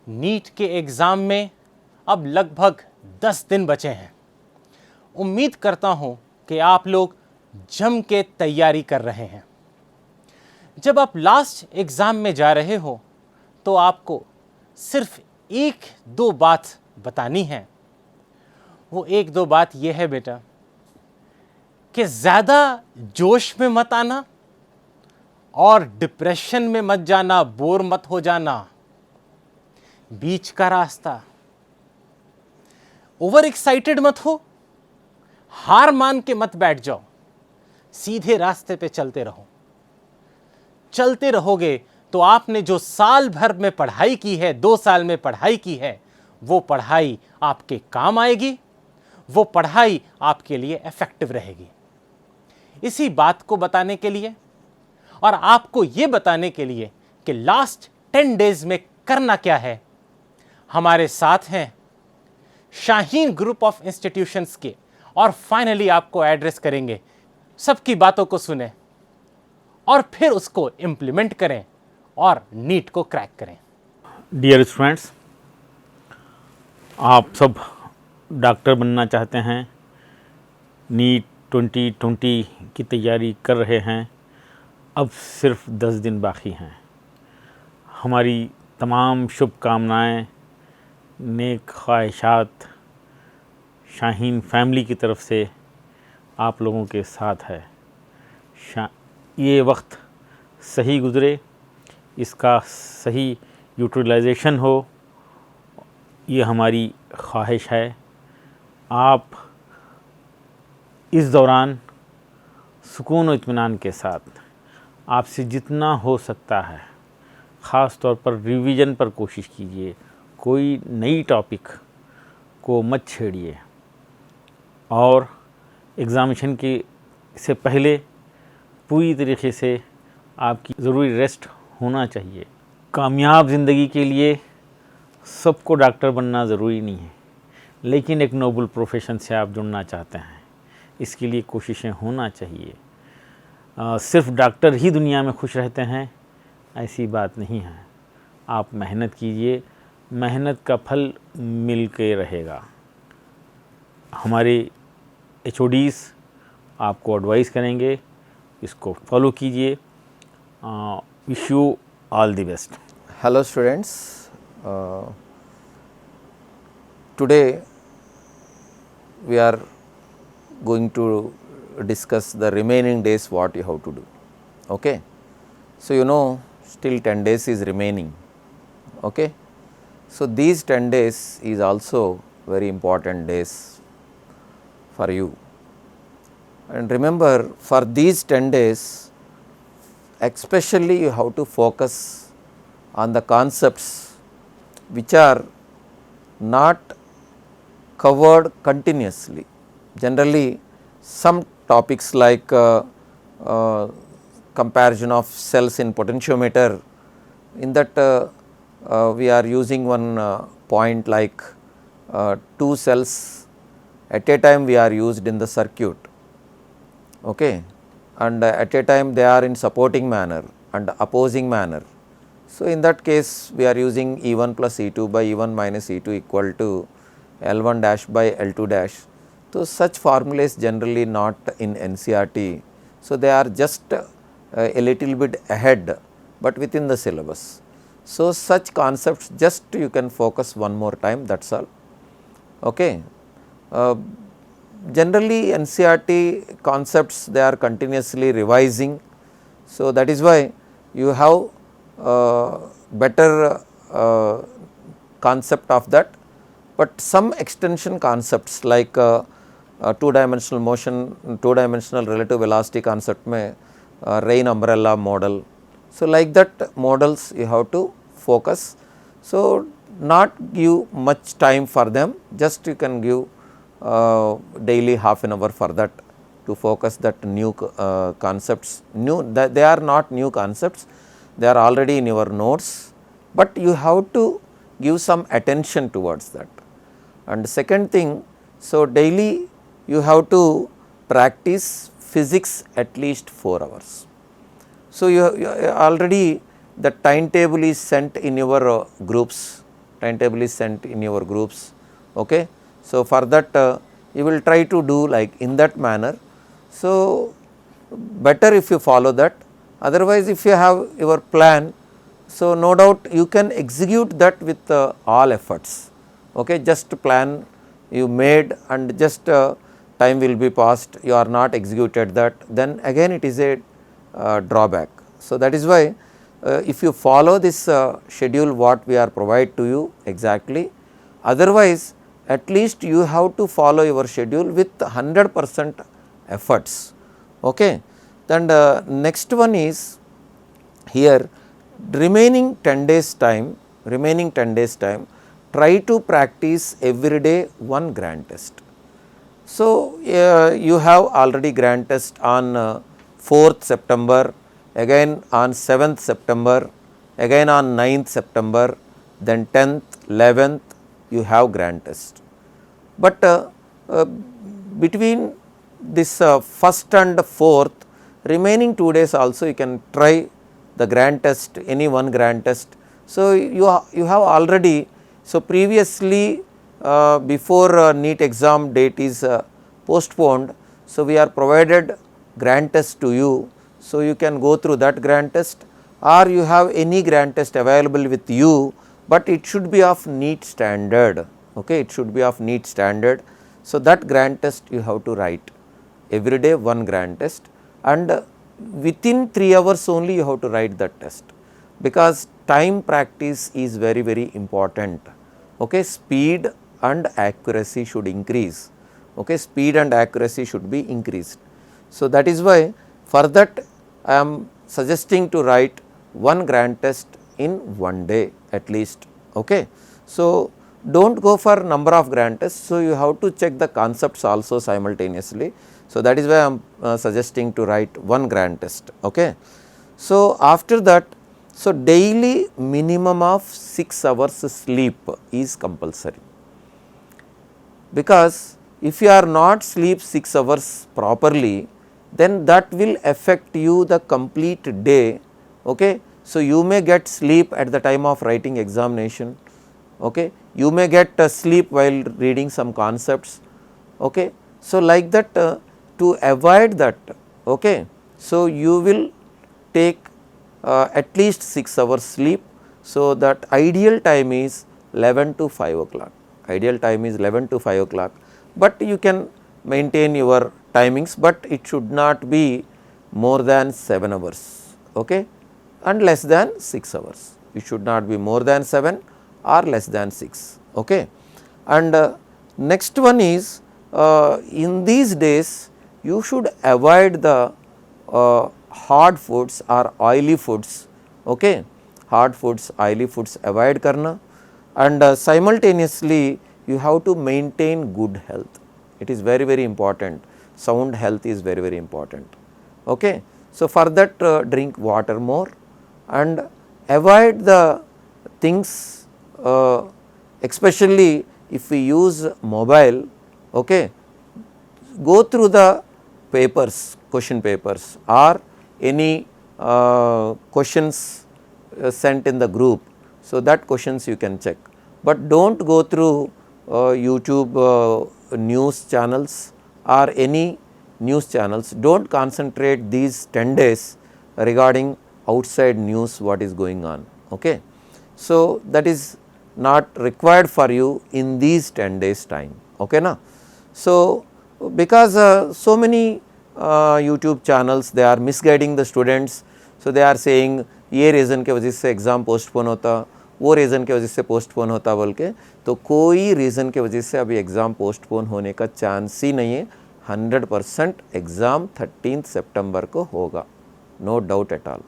NEET के exam में अब लगभग 10 दिन बचे हैं। उम्मीद करता हूं कि आप लोग जम के तैयारी कर रहे हैं। जब आप लास्ट एग्ज़ाम में जा रहे हो तो आपको सिर्फ एक दो बात बतानी है। वो एक दो बात यह है बेटा कि ज़्यादा जोश में मत आना और डिप्रेशन में मत जाना, बोर मत हो जाना। बीच का रास्ता। ओवर एक्साइटेड मत हो, हार मान के मत बैठ जाओ, सीधे रास्ते पे चलते रहो। चलते रहोगे तो आपने जो साल भर में पढ़ाई की है, 2 साल में पढ़ाई की है, वो पढ़ाई आपके काम आएगी, वो पढ़ाई आपके लिए इफेक्टिव रहेगी। इसी बात को बताने के लिए और आपको ये बताने के लिए कि लास्ट 10 डेज में करना क्या है, हमारे साथ हैं शाहीन ग्रुप ऑफ इंस्टीट्यूशंस के और फाइनली आपको एड्रेस करेंगे। सबकी बातों को सुने और फिर उसको इंप्लीमेंट करें और नीट को क्रैक करें। डियर स्टूडेंट्स, आप सब डॉक्टर बनना चाहते हैं, नीट 2020 की तैयारी कर रहे हैं। अब सिर्फ 10 दिन बाकी हैं। हमारी तमाम शुभकामनाएं, नेक ख्वाहिशात शाहीन फैमिली की तरफ से आप लोगों के साथ है। ये वक्त सही गुज़रे, इसका सही यूटिलाइजेशन हो, ये हमारी ख्वाहिश है। आप इस दौरान सुकून और इत्मीनान के साथ आपसे जितना हो सकता है ख़ास तौर पर रिवीजन पर कोशिश कीजिए। कोई नई टॉपिक को मत छेड़िए और एग्ज़ामिनेशन के से पहले पूरी तरीके से आपकी ज़रूरी रेस्ट होना चाहिए। कामयाब ज़िंदगी के लिए सबको डॉक्टर बनना ज़रूरी नहीं है, लेकिन एक नोबल प्रोफेशन से आप जुड़ना चाहते हैं, इसके लिए कोशिशें होना चाहिए। सिर्फ डॉक्टर ही दुनिया में खुश रहते हैं, ऐसी बात नहीं है। आप मेहनत कीजिए, मेहनत का फल मिल के रहेगा। हमारे HODs आपको एडवाइस करेंगे, इसको फॉलो कीजिए। Wish you all the best. Hello students, today we are going to discuss the remaining days what you have to do. Okay, so you know still 10 days is remaining. Okay, so these 10 days is also very important days for you, and remember for these 10 days especially you have to focus on the concepts which are not covered continuously. Generally some topics like comparison of cells in potentiometer, in that we are using one point like 2 cells at a time we are used in the circuit, okay, and at a time they are in supporting manner and opposing manner. So in that case we are using E1 plus E2 by E1 minus E2 equal to L1 dash by L2 dash. So such formula is generally not in NCERT. So they are just a little bit ahead, but within the syllabus. So such concepts just you can focus one more time, that's all. Okay. Generally NCERT concepts they are continuously revising. So that is why you have better concept of that, but some extension concepts like 2-dimensional motion, 2-dimensional relative velocity concept mein rain umbrella model. So like that models you have to focus. So not give much time for them, just you can give daily half an hour for that to focus that new concepts. They are not new concepts, they are already in your notes, but you have to give some attention towards that. And second thing, so daily you have to practice physics at least 4 hours. So you already the timetable is sent in your groups. timetable is sent in your groups. Okay. So, for that you will try to do like in that manner. So, better if you follow that, otherwise if you have your plan, so no doubt you can execute that with all efforts. Okay. Just plan you made and just time will be passed, you are not executed that, then again it is a drawback. So, that is why if you follow this schedule what we are provide to you exactly, otherwise at least you have to follow your schedule with 100% efforts. Okay. Then next one is here remaining 10 days time, try to practice every day one grand test. So, you have already grand test on 4th September, again on 7th September, again on 9th September, then 10th, 11th you have grand test. But between this 1st and 4th remaining 2 days also you can try the grand test, any one grand test. So, you have already, so previously before NEET exam date is postponed, so we are provided grand test to you. So, you can go through that grand test, or you have any grand test available with you, but it should be of NEET standard. Okay, it should be of NEET standard. So, that grand test you have to write every day one grand test, and within 3 hours only you have to write that test, because time practice is very very important. Okay, speed and accuracy should increase. Okay, speed and accuracy should be increased. So, that is why for that I am suggesting to write one grand test in one day at least. Okay. So, do not go for number of grand tests. So, you have to check the concepts also simultaneously. So, that is why I am suggesting to write one grand test. Okay. So, after that, so daily minimum of 6 hours sleep is compulsory, because if you are not sleep 6 hours properly, then that will affect you the complete day. Okay. So, you may get sleep at the time of writing examination. Okay. You may get sleep while reading some concepts. Okay. So, like that to avoid that, okay, so you will take at least 6 hours sleep. So, that ideal time is 11 to 5 o'clock, ideal time is 11 to 5 o'clock, but you can maintain your timings, but it should not be more than 7 hours, okay, and less than 6 hours. It should not be more than 7 or less than 6. Okay. And next one is in these days you should avoid the hard foods or oily foods. Okay. Hard foods, oily foods avoid karna, and simultaneously you have to maintain good health. It is very very important. Sound health is very very important. Okay. So, for that drink water more and avoid the things, especially if we use mobile. Okay. Go through the papers, question papers or any questions sent in the group. So, that questions you can check, but do not go through YouTube news channels or any news channels. Do not concentrate these 10 days regarding outside news what is going on. Okay. So, that is not required for you in these 10 days time. Okay, na? So, because so many YouTube channels they are misguiding the students. So, they are saying ये reason के वजह से exam postpone होता, वो reason के वजह से postpone होता बोल के, तो कोई रीज़न के वजह से अभी एग्ज़ाम पोस्टपोन होने का चांस ही नहीं है. 100% एग्ज़ाम 13 सितंबर को होगा, नो डाउट एट ऑल.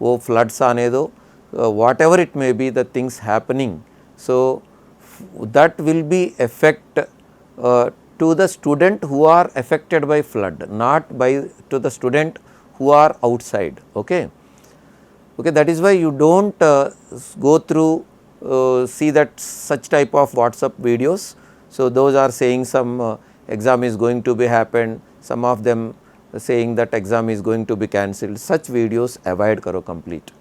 वो फ्लड्स आने दो, what ever it may be the things happening, so that will be effect to the student who are affected by flood, not by to the student who are outside. Okay. Okay, that is why you do not go through see that such type of WhatsApp videos. So, those are saying some exam is going to be happened, some of them saying that exam is going to be cancelled. Such videos avoid karo complete.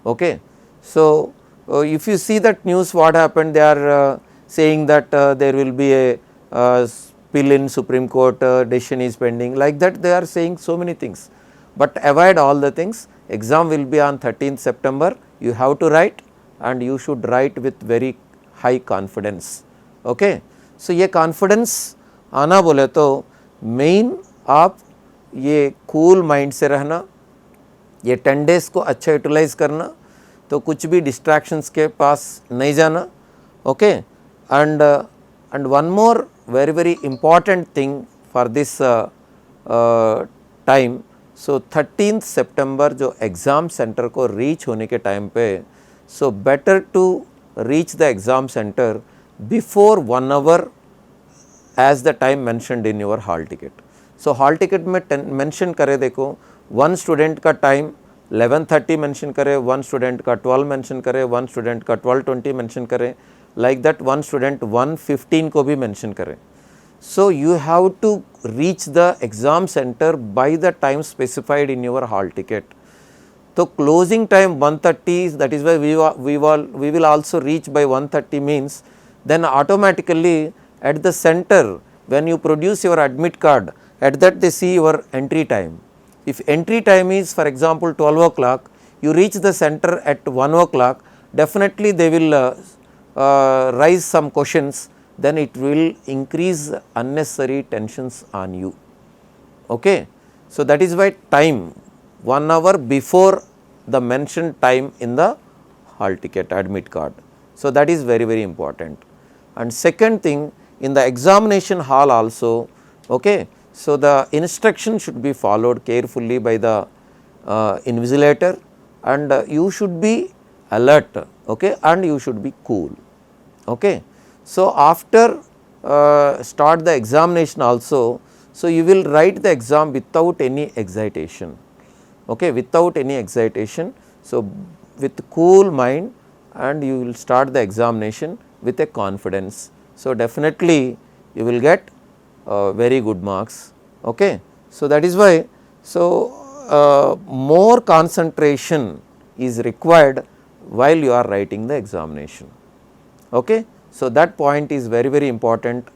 Okay. So, if you see that news, what happened, they are saying that there will be a spill in Supreme Court, decision is pending, like that they are saying so many things. But avoid all the things. Exam will be on 13th September, you have to write and you should write with very high confidence. Okay. So ये confidence आना बोले तो main आप ये cool mind से रहना, ये 10 days को अच्छा यूटिलाइज करना, तो कुछ भी डिस्ट्रैक्शंस के पास नहीं जाना. Okay. And one more very very important thing for this time. So 13th सितंबर जो एग्ज़ाम सेंटर को रीच होने के टाइम पे, so better to reach the exam centre before 1 hour as the time mentioned in your hall ticket. So hall ticket में mention करे, देखो 1 student का time 11:30 mention करे, 1 student का 12 mention करे, 1 student का 12:20 mention करे, like that 1 student 1:15 को भी mention करे. So you have to reach the exam center by the time specified in your hall ticket. So closing time 1:30, that is why we will also reach by 1:30 means then automatically at the center when you produce your admit card, at that they see your entry time. If entry time is for example 12 o'clock, you reach the center at 1 o'clock, definitely they will raise some questions, then it will increase unnecessary tensions on you. Okay. So that is why time 1 hour before the mentioned time in the hall ticket admit card. So that is very very important. And second thing, in the examination hall also, okay, so the instruction should be followed carefully by the invigilator, and you should be alert, okay, and you should be cool. Okay. So after start the examination also, so you will write the exam without any excitation, okay, without any excitation. So with cool mind, and you will start the examination with a confidence. So definitely you will get very good marks. Okay. So that is why, so more concentration is required while you are writing the examination. Okay. So that point is very very important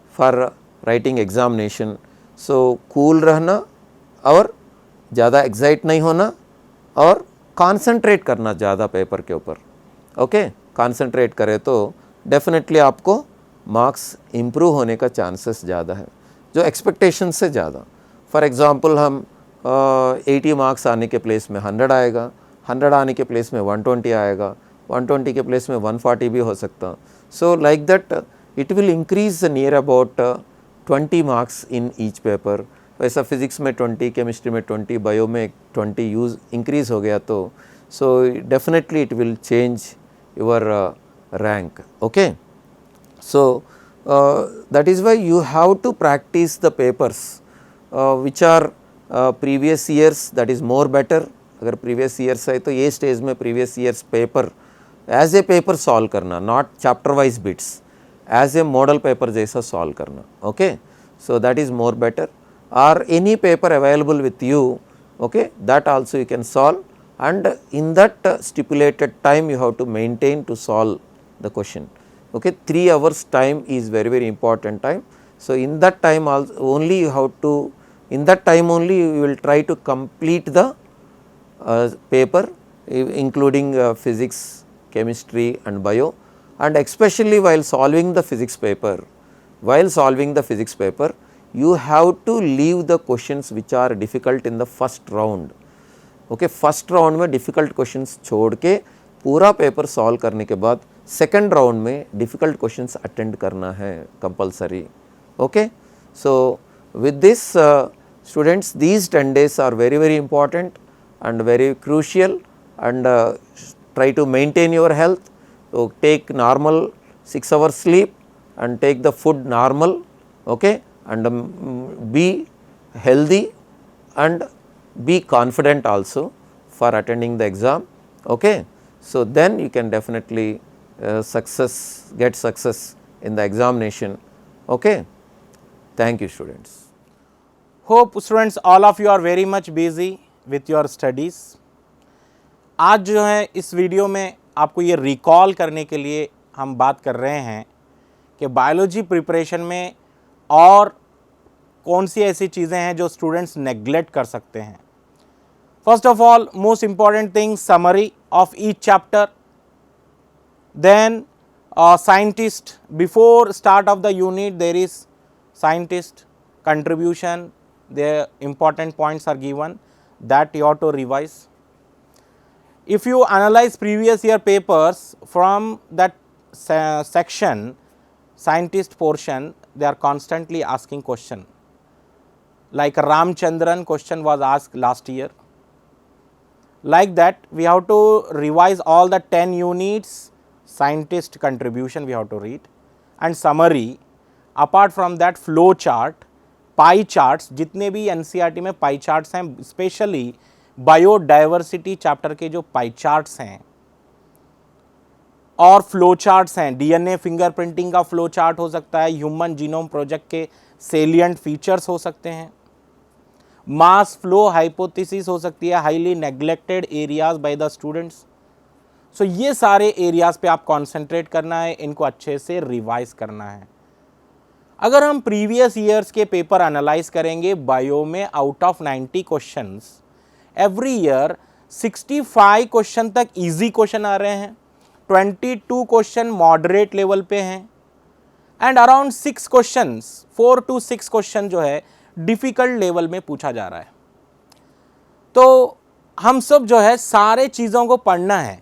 for writing examination. So cool रहना और ज़्यादा excite नहीं होना और concentrate करना ज़्यादा paper के ऊपर. ओके. concentrate करे तो डेफिनेटली आपको मार्क्स इम्प्रूव होने का चांसेस ज़्यादा है, जो एक्सपेक्टेशन से ज़्यादा. फॉर एग्ज़ाम्पल हम 80 मार्क्स आने के प्लेस में 100 आएगा, 100 आने के प्लेस में 120 आएगा, 120 के प्लेस में 140 भी हो सकता. So like that it will increase near about 20 marks in each paper. वैसा फिज़िक्स में 20, केमिस्ट्री में 20, बायो में 20 यूज़ इंक्रीज़ हो गया तो so definitely it will change your rank. Okay. So that is why you have to practice the papers which are previous years, that is more better. अगर previous years है तो ये stage में previous years paper as a paper solve करना, not chapter wise bits, as a model paper जैसा solve करना. Okay. So that is more better. Or any paper available with you, okay, that also you can solve, and in that stipulated time you have to maintain to solve the question. Okay. 3 hours time is very very important time. So in that time also only you have to, in that time only you will try to complete the paper including physics, chemistry and bio, and especially while solving the physics paper, you have to leave the questions which are difficult in the first round. Okay. first round में difficult questions छोड़ के पूरा paper solve करने के बाद second round में difficult questions attend करना है compulsory. Okay. So with this students, these 10 days are very very important and very crucial, and try to maintain your health. So take normal 6 hours sleep and take the food normal, okay, and be healthy and be confident also for attending the exam. Okay. So then you can definitely get success in the examination. Okay. Thank you students. Hope students all of you are very much busy with your studies. आज जो है इस video में आपको ये recall करने के लिए हम बात कर रहे हैं कि बायोलॉजी प्रिपरेशन में और कौन सी ऐसी चीज़ें हैं जो स्टूडेंट्स नेग्लेक्ट कर सकते हैं। First of all, most important thing, summary of each chapter, then scientist, before start of the unit there is scientist contribution, their important points are given that you have to revise. If you analyze previous year papers from that section, scientist portion, they are constantly asking question, like Ramchandran question was asked last year. Like that we have to revise all the 10 units, scientist contribution we have to read, and summary. Apart from that, flow chart, pie charts, जितने भी NCERT में pie charts हैं, specially biodiversity chapter के जो pie charts हैं और flow charts हैं, DNA fingerprinting का फ्लो चार्ट हो सकता है, ह्यूमन जीनोम प्रोजेक्ट के सेलिएंट फीचर्स हो सकते हैं, मास फ्लो हाइपोथेसिस हो सकती है, highly neglected areas by the students. So ये सारे एरियाज पे आप कॉन्सेंट्रेट करना है, इनको अच्छे से रिवाइज करना है। अगर हम प्रीवियस ईयर्स के पेपर एनालाइज करेंगे बायो में, out of 90 questions every year 65 question तक इजी क्वेश्चन आ रहे हैं, 22 क्वेश्चन मॉडरेट लेवल पे हैं, and around 6 questions, 4 to 6 question जो है डिफिकल्ट लेवल में पूछा जा रहा है। तो हम सब जो है सारे चीज़ों को पढ़ना है।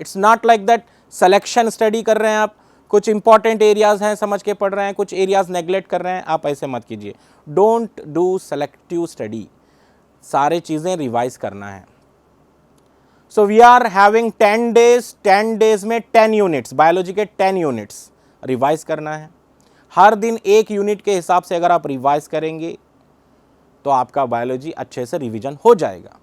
It's not like that selection study कर रहे हैं आप, कुछ इंपॉर्टेंट एरियाज हैं समझ के पढ़ रहे हैं, कुछ एरियाज नेग्लेक्ट कर रहे हैं, आप ऐसे मत कीजिए। डोंट डू सेलेक्टिव स्टडी, सारे चीज़ें रिवाइज करना है। So we are having 10 days, 10 days में 10 यूनिट्स, बायोलॉजी के 10 यूनिट्स रिवाइज करना है। हर दिन 1 यूनिट के हिसाब से अगर आप रिवाइज करेंगे तो आपका बायोलॉजी अच्छे से रिवीजन हो जाएगा।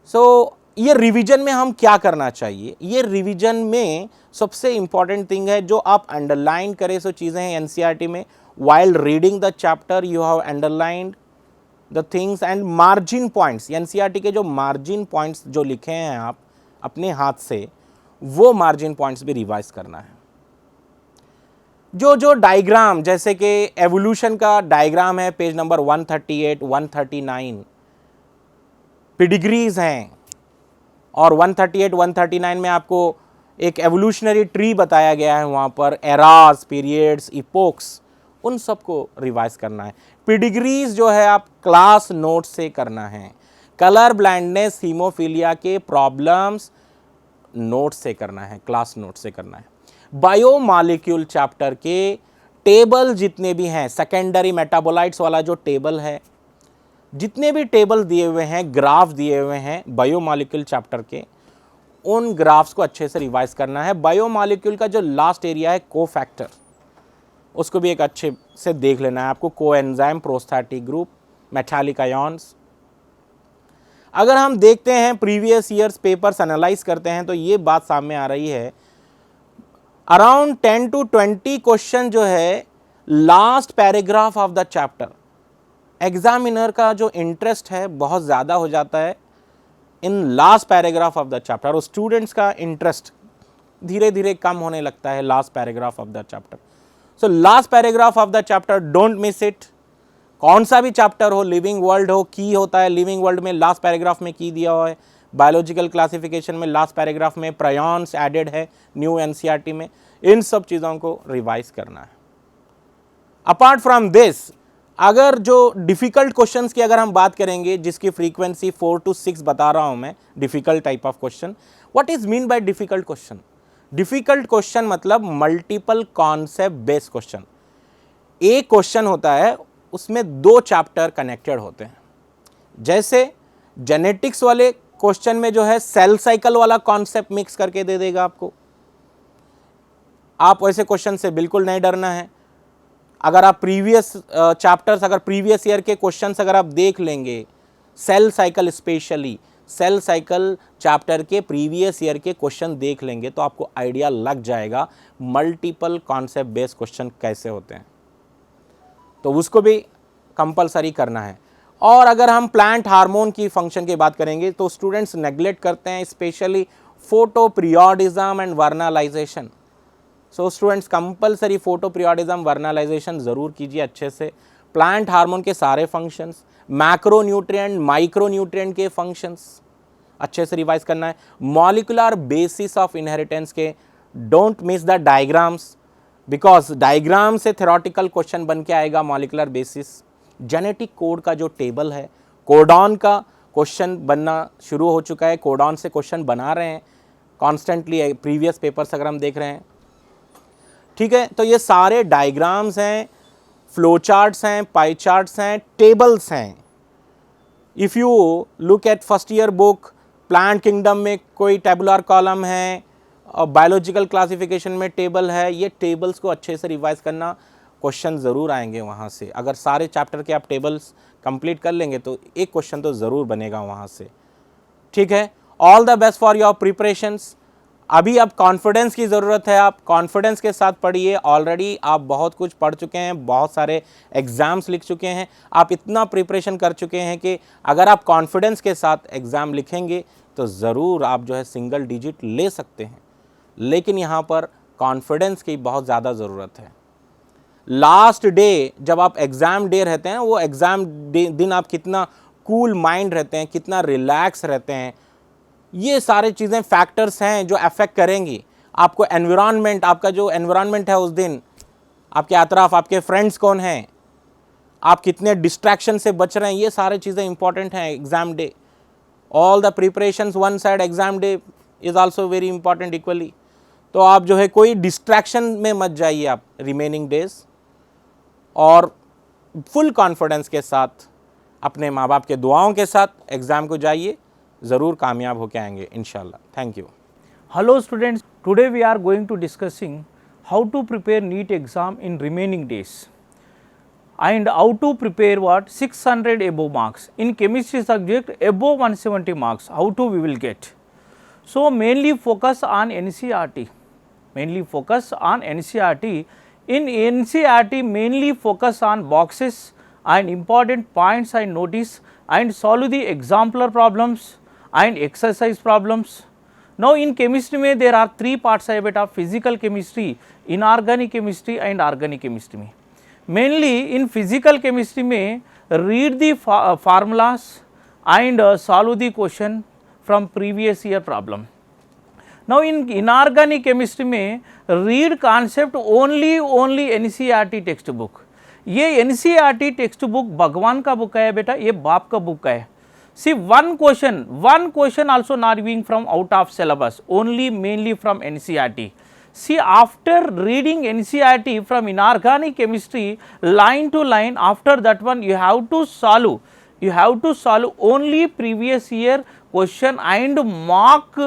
सो ये रिवीजन में हम क्या करना चाहिए? ये रिवीजन में सबसे इंपॉर्टेंट थिंग है जो आप अंडरलाइन करें, सो चीज़ें हैं एनसीईआरटी में। While reading the chapter you have underlined the things and margin points. NCERT के जो मार्जिन पॉइंट्स जो लिखे हैं आप अपने हाथ से, वो मार्जिन पॉइंट्स भी रिवाइज करना है। जो डायग्राम, जैसे कि एवोल्यूशन का डायग्राम है पेज नंबर 138, 139, पिडिग्रीज हैं, और 138, 139 में आपको एक एवोल्यूशनरी ट्री बताया गया है, वहाँ पर एराज, पीरियड्स, इपोक्स, उन सबको रिवाइज करना है। पिडिग्रीज जो है आप क्लास नोट से करना है। कलर ब्लाइंडनेस, हीमोफीलिया के प्रॉब्लम्स नोट से करना है, क्लास नोट से करना है। बायोमॉलिक्यूल चैप्टर के टेबल जितने भी हैं, सेकेंडरी मेटाबोलाइट्स वाला जो टेबल है, जितने भी टेबल दिए हुए हैं, ग्राफ दिए हुए हैं बायोमॉलिक्यूल चैप्टर के, उन ग्राफ्स को अच्छे से रिवाइज करना है। बायोमॉलिक्यूल का जो लास्ट एरिया है कोफैक्टर, उसको भी एक अच्छे से देख लेना है आपको। Coenzyme, prosthetic group, metallic ions. अगर हम देखते हैं प्रीवियस ईयर्स पेपर्स एनालाइज करते हैं तो ये बात सामने आ रही है, अराउंड 10 to 20 क्वेश्चन जो है last paragraph of the chapter, examiner का जो इंटरेस्ट है बहुत ज़्यादा हो जाता है in last paragraph of the chapter, और स्टूडेंट्स का इंटरेस्ट धीरे धीरे कम होने लगता है last paragraph of the chapter. So last paragraph of the chapter, don't miss it. कौन सा भी चैप्टर हो, लिविंग वर्ल्ड हो, की होता है लिविंग वर्ल्ड में, लास्ट पैराग्राफ में की दिया हुआ है। बायोलॉजिकल क्लासिफिकेशन में लास्ट पैराग्राफ में प्रायॉन्स एडेड है न्यू एनसीईआरटी में। इन सब चीज़ों को रिवाइज करना है। अपार्ट फ्रॉम दिस, अगर जो डिफ़िकल्ट क्वेश्चंस की अगर हम बात करेंगे, जिसकी फ्रीक्वेंसी 4 to 6 बता रहा हूं मैं, difficult type of question. What is mean by difficult question? Difficult question मतलब मल्टीपल कॉन्सेप्ट बेस्ड क्वेश्चन। एक क्वेश्चन होता है, उसमें 2 चैप्टर कनेक्टेड होते हैं। जैसे जेनेटिक्स वाले क्वेश्चन में जो है सेल साइकिल वाला कॉन्सेप्ट मिक्स करके दे देगा आपको। आप वैसे क्वेश्चन से बिल्कुल नहीं डरना है। अगर आप प्रीवियस चैप्टर्स, अगर प्रीवियस ईयर के क्वेश्चंस अगर आप देख लेंगे, cell cycle, specially cell cycle chapter के प्रीवियस ईयर के क्वेश्चन देख लेंगे तो आपको आइडिया लग जाएगा मल्टीपल कॉन्सेप्ट बेस्ड क्वेश्चन कैसे होते हैं। तो उसको भी कंपलसरी करना है। और अगर हम प्लांट हार्मोन की फंक्शन की बात करेंगे तो स्टूडेंट्स नेग्लेक्ट करते हैं, specially photo periodism and vernalization. So students compulsory photo periodism vernalization ज़रूर कीजिए अच्छे से. प्लांट हार्मोन के सारे functions, macro nutrient micro nutrient के फंक्शंस अच्छे से रिवाइज करना है. मॉलिकुलर बेसिस ऑफ इनहेरिटेंस के don't miss the diagrams, because diagram से थ्योरेटिकल क्वेश्चन बन के आएगा मॉलिकुलर बेसिस. जेनेटिक कोड का जो टेबल है, कोडॉन का क्वेश्चन बनना शुरू हो चुका है, कोडॉन से क्वेश्चन बना रहे हैं कॉन्स्टेंटली, प्रीवियस पेपर्स अगर हम देख रहे हैं. ठीक है, तो ये सारे डायग्राम्स हैं, फ्लो चार्ट्स हैं, पाई चार्ट्स हैं, टेबल्स हैं. If you look at first year book, plant kingdom में कोई टेबुलर कॉलम है और बायोलॉजिकल क्लासिफिकेशन में टेबल है. ये टेबल्स को अच्छे से रिवाइज करना, क्वेश्चन ज़रूर आएंगे वहाँ से. अगर सारे चैप्टर के आप टेबल्स कंप्लीट कर लेंगे तो एक क्वेश्चन तो ज़रूर बनेगा वहाँ से. ठीक है, all the best for your preparations. अभी अब कॉन्फिडेंस की ज़रूरत है, आप कॉन्फिडेंस के साथ पढ़िए. ऑलरेडी आप बहुत कुछ पढ़ चुके हैं, बहुत सारे एग्ज़ाम्स लिख चुके हैं, आप इतना प्रिपरेशन कर चुके हैं कि अगर आप कॉन्फिडेंस के साथ एग्ज़ाम लिखेंगे तो ज़रूर आप जो है सिंगल डिजिट ले सकते हैं. लेकिन यहाँ पर कॉन्फिडेंस की बहुत ज़्यादा ज़रूरत है. लास्ट डे जब आप एग्ज़ाम डे रहते हैं, वो एग्ज़ाम दिन आप कितना कूल माइंड रहते हैं, कितना रिलैक्स रहते हैं, ये सारे चीज़ें फैक्टर्स हैं जो अफेक्ट करेंगी आपको. एनवायरनमेंट, आपका जो एनवायरनमेंट है उस दिन, आपके अतराफ आपके फ्रेंड्स कौन हैं, आप कितने डिस्ट्रैक्शन से बच रहे हैं, ये सारे चीज़ें इंपॉर्टेंट हैं exam day. All the preparations one side, exam day is also very important equally. तो आप जो है कोई डिस्ट्रैक्शन में मत जाइए आप रिमेनिंग डेज, और फुल कॉन्फिडेंस के साथ अपने माँ बाप के दुआओं के साथ एग्ज़ाम को जाइए, ज़रूर कामयाब होके आएंगे इंशाल्लाह. Thank you. Hello students, today we are going to discussing how to prepare NEET exam in remaining days and how to prepare what 600 above marks in chemistry subject above 170 marks, how to we will get. So mainly focus on NCERT, mainly focus on NCERT. In NCERT mainly focus on boxes and important points and notice and solve the exemplar problems and exercise problems. Now in chemistry में there are three parts है बेटा, physical chemistry, inorganic chemistry and organic chemistry में. Mainly in physical chemistry में read the formulas and solve the question from previous year problem. Now in inorganic chemistry में read concept only NCERT text book. ये NCERT text book भगवान का book है बेटा, ये बाप का बुक है. See one question also not being from out of syllabus, only mainly from NCERT. See, after reading NCERT from inorganic chemistry line to line, after that one you have to solve only previous year question and mock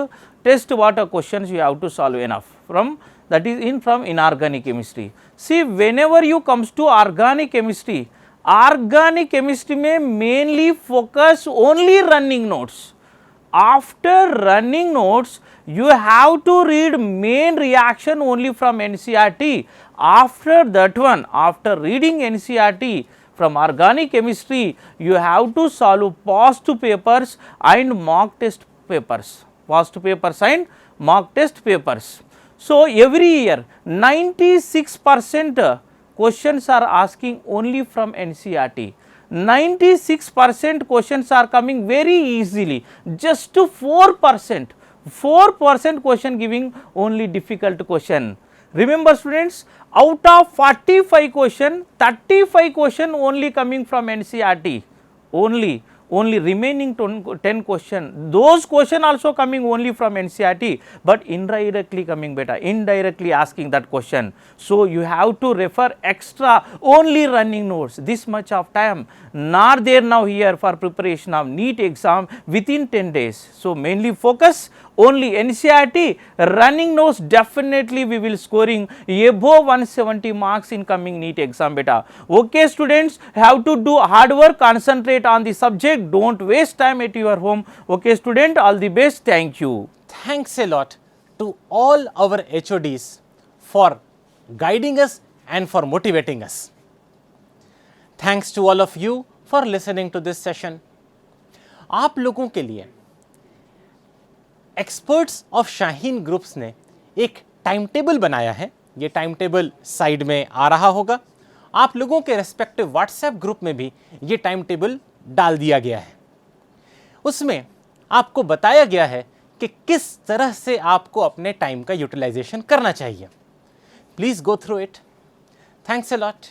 test what a questions you have to solve enough from, that is in from inorganic chemistry. See, whenever you comes to organic chemistry में mainly focus only running notes. After running notes you have to read main reaction only from NCERT. After that one, after reading NCERT from organic chemistry, you have to solve past papers and mock test papers, So every year 96% questions are asking only from NCERT. 96% questions are coming very easily, just to 4% question giving only difficult question. Remember students, out of 45 question, 35 question only coming from NCERT, only remaining 10 question, those question also coming only from NCERT, but indirectly coming beta, indirectly asking that question. So you have to refer extra only running notes. This much of time not there now here for preparation of NEET exam within 10 days. So mainly focus only NCERT, running notes definitely we will scoring above 170 marks in coming NEET exam beta. Okay students, have to do hard work, concentrate on the subject, don't waste time at your home. Okay student, all the best, thank you. Thanks a lot to all our HODs for guiding us and for motivating us. Thanks to all of you for listening to this session. आप लोगों के लिए experts of Shaheen groups ने एक time table बनाया है। ये time table side में आ रहा होगा। आप लोगों के रेस्पेक्टिव व्हाट्सएप ग्रुप में भी ये टाइम टेबल डाल दिया गया है। उसमें आपको बताया गया है कि किस तरह से आपको अपने टाइम का यूटिलाइजेशन करना चाहिए। Please go through it. Thanks a lot.